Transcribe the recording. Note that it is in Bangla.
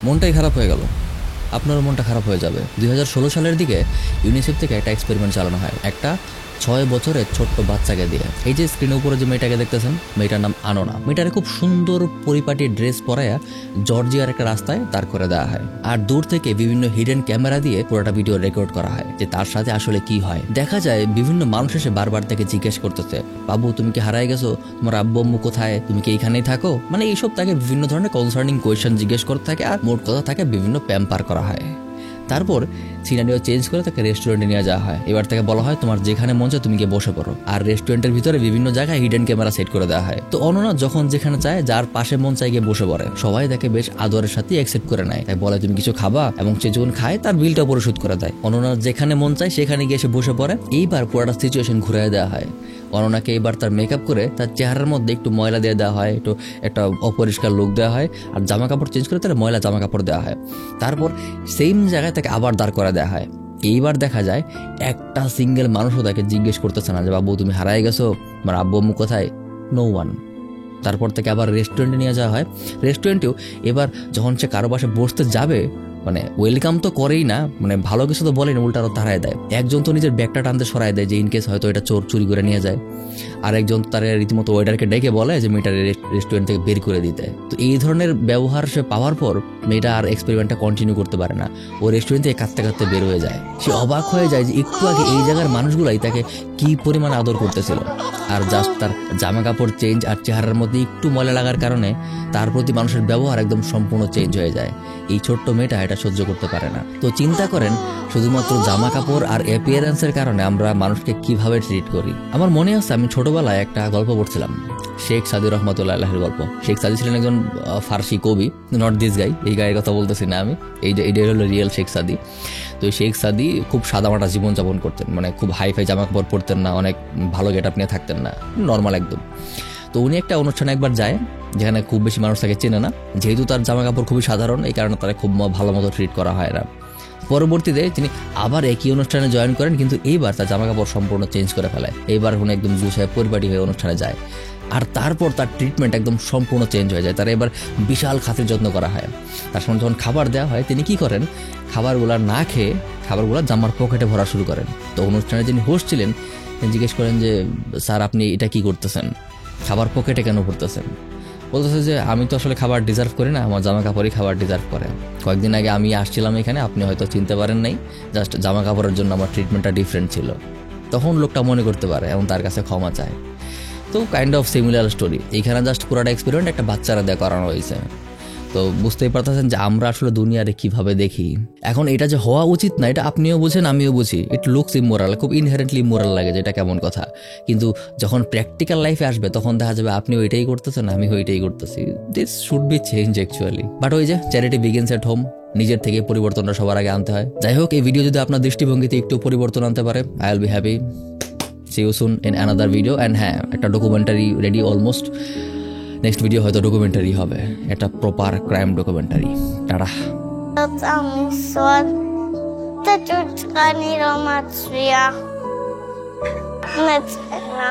মনটাই খারাপ হয়ে গেল। আপনারও মনটা খারাপ হয়ে যাবে। 2016 সালের দিকে ইউনিসেফ থেকে একটা এক্সপেরিমেন্ট চালানো হয় একটা 6 বছরের ছোট্ট বাচ্চাকে দিয়ে। এই যে স্ক্রিনের উপরে যে মেয়েটাকে দেখতেছেন, মেয়েটার নাম আনোনা। মেয়েটারে খুব সুন্দর পরিপাটি ড্রেস পরাইয়া জর্জিয়ার একটা রাস্তায় দাঁড় করে দেওয়া হয়, আর দূর থেকে বিভিন্ন হিডেন ক্যামেরা দিয়ে পুরোটা ভিডিও রেকর্ড করা হয় যে তার সাথে আসলে কি হয়। দেখা যায় বিভিন্ন মানুষ এসে বারবার তাকে জিজ্ঞেস করতেছে, বাবু তুমি কি হারায় গেছো, তোমার আব্বু আম্মু কোথায়, তুমি কি এইখানেই থাকো, মানে এইসব তাকে বিভিন্ন ধরনের কনসার্নিং কোয়েশ্চেন জিজ্ঞেস করতে থাকে, আর মোট কথা থাকে বিভিন্ন প্যাম্পার করা হয়। তারপর সিনারিও চেঞ্জ করে তাকে রেস্টুরেন্টে নিয়ে যাওয়া হয়। এবার তাকে বলা হয় তোমার যেখানে মন চায় তুমি গিয়ে বসে পড়ো, আর রেস্টুরেন্টের ভিতরে বিভিন্ন জায়গায় হিডেন ক্যামেরা সেট করে দেওয়া হয়। তো অনন্যা যখন যেখানে চায়, যার পাশে মন চায় গিয়ে বসে পড়ে। সবাই তাকে বেশ আদরের সাথে অ্যাকসেপ্ট করে নেয়, তাই বলে তুমি কিছু খাবা, এবং সে যখন খায় তার বিলটা পরিশোধ করে দেয়। অনন্যার যেখানে মন চায় সেখানে গিয়ে এসে বসে পড়ে। এইবার পুরোটা সিচুয়েশন ঘুরে দেওয়া হয়। অনন্যাকে এবার তার মেকআপ করে তার চেহারার মধ্যে একটু ময়লা দিয়ে দেওয়া হয়, একটু একটা অপরিষ্কার লুক দেওয়া হয়, আর জামা কাপড় চেঞ্জ করে তার ময়লা জামা কাপড় দেওয়া হয়। তারপর সেম জায়গায় তাকে আবার দাঁড় করে দেওয়া হয়। এইবার দেখা যায় একটা সিঙ্গেল মানুষও তাকে জিজ্ঞেস করতেছে না যে বাবু তুমি হারায় গেছো, আমার আব্বু আম্মু কোথায়, নো ওয়ান। তারপর থেকে আবার রেস্টুরেন্টে নিয়ে যাওয়া হয়। রেস্টুরেন্টেও এবার যখন সে কারো পাশে বসতে যাবে, মানে ওয়েলকাম তো করেই না, মানে ভালো কিছু তো বলেনি, উল্টা আরো তাড়ায় দেয়। একজন তো নিজের ব্যাগটা টানতে সরায় দেয় যে ইনকেস হয়তো এটা চোর চুরি করে নিয়ে যায়, আর একজন তার রীতিমতো ওয়েটারকে ডেকে বলে যে মেয়েটার রেস্টুরেন্ট থেকে বের করে দিতে। তো এই ধরনের ব্যবহার সে পাওয়ার পর মেয়েটা আর এক্সপেরিমেন্টটা কন্টিনিউ করতে পারে না। ও রেস্টুরেন্ট থেকে কাঁদতে কাঁদতে বের হয়ে যায়। সে অবাক হয়ে যায় যে একটু আগে এই জায়গার মানুষগুলাই তাকে কি পরিমাণ আদর করতেছিল, আর জাস্ট তার জামা কাপড় চেঞ্জ আর চেহারার মধ্যে একটু ময়লা লাগার কারণে তার প্রতি মানুষের ব্যবহার একদম সম্পূর্ণ চেঞ্জ হয়ে যায়। এই ছোট্ট মেয়েটা এটা সহ্য করতে পারে না। তো চিন্তা করেন, শুধুমাত্র জামা কাপড় আর অ্যাপিয়ারেন্সের কারণে আমরা মানুষকে কিভাবে ট্রিট করি। আমার মনে আছে আমি ছোটবেলায় একটা গল্প পড়ছিলাম, শেখ সাদি রহমতুল্লাহ আল্লাহের গল্প। শেখ সাদি ছিলেন একজন ফার্সি কবি, নট দিস গাই, এই গায়ের কথা বলতেছি না আমি, এইটা হলো রিয়েল শেখ সাদি। তো শেখ সাদি খুব সাদামাটা জীবনযাপন করতেন, মানে খুব হাইফাই জামা কাপড় পরতেন না, অনেক ভালো গেট আপ নিয়ে থাকতেন না, নর্মাল একদম। তো উনি একটা অনুষ্ঠানে একবার যায় যেখানে খুব বেশি মানুষ তাকে চেনে না, যেহেতু তার জামা কাপড় খুবই সাধারণ, এই কারণে তারা খুব ভালো মতো ট্রিট করা হয় না। পরবর্তীতে তিনি আবার একই অনুষ্ঠানে জয়েন করেন, কিন্তু এইবার তার জামা কাপড় সম্পূর্ণ চেঞ্জ করে ফেলায়। এইবার উনি একদম গুছায় পরিপাটি হয়ে অনুষ্ঠানে যায়, আর তারপর তার ট্রিটমেন্ট একদম সম্পূর্ণ চেঞ্জ হয়ে যায়। তার এবার বিশাল খাতির যত্ন করা হয়। তার সঙ্গে যখন খাবার দেওয়া হয়, তিনি কি করেন, খাবারগুলো না খেয়ে খাবারগুলো জামার পকেটে ভরা শুরু করেন। তো অনুষ্ঠানে যিনি হোস্ট ছিলেন তিনি জিজ্ঞেস করেন যে স্যার আপনি এটা কি করতেছেন, খাবার পকেটে কেন ভরতেছেন? বলতেছে যে আমি তো আসলে খাবার ডিজার্ভ করি না, আমার জামা কাপড়ই খাবার ডিজার্ভ করে। কয়েকদিন আগে আমি আসছিলাম এখানে, আপনি হয়তো চিনতে পারেন নাই, জাস্ট জামা কাপড়ের জন্য আমার ট্রিটমেন্টটা ডিফারেন্ট ছিল। তখন লোকটা মনে করতে পারে এবং তার কাছে ক্ষমা চায়। তো কাইন্ড অফ সিমিলার স্টোরি। এইখানে জাস্ট পুরোটা এক্সপেরিমেন্ট একটা বাচ্চারা দিয়ে করানো হয়েছে। তো বুঝতেই পারতেছেন যে আমরা আসলে দুনিয়ারে কিভাবে দেখি। এখন এটা যে হওয়া উচিত না, এটা আপনিও বুঝেন আমিও বুঝি, ইট লুকস ইমোরাল, খুব ইনহেরেন্টলি ইমোরাল লাগে, যেটা কেমন কথা। কিন্তু যখন প্র্যাকটিক্যাল লাইফে আসবে তখন দেখা যাবে আপনিও এটাই করতেছেন, আমিও এটাই করতেছি। This should be change actually. But ওই যে চ্যারিটি বিগিনস এট হোম, নিজের থেকে পরিবর্তনটা সবার আগে আনতে হয়। যাই হোক, এই ভিডিও যদি আপনার দৃষ্টিভঙ্গিতে একটু পরিবর্তন আনতে পারে, I will be happy. See you soon in another video. And হ্যাঁ, একটা documentary ready almost. Next video হয়তো ডকুমেন্টারি হবে, একটা proper crime documentary. Tata. Te čučka ni romac ja. Necena.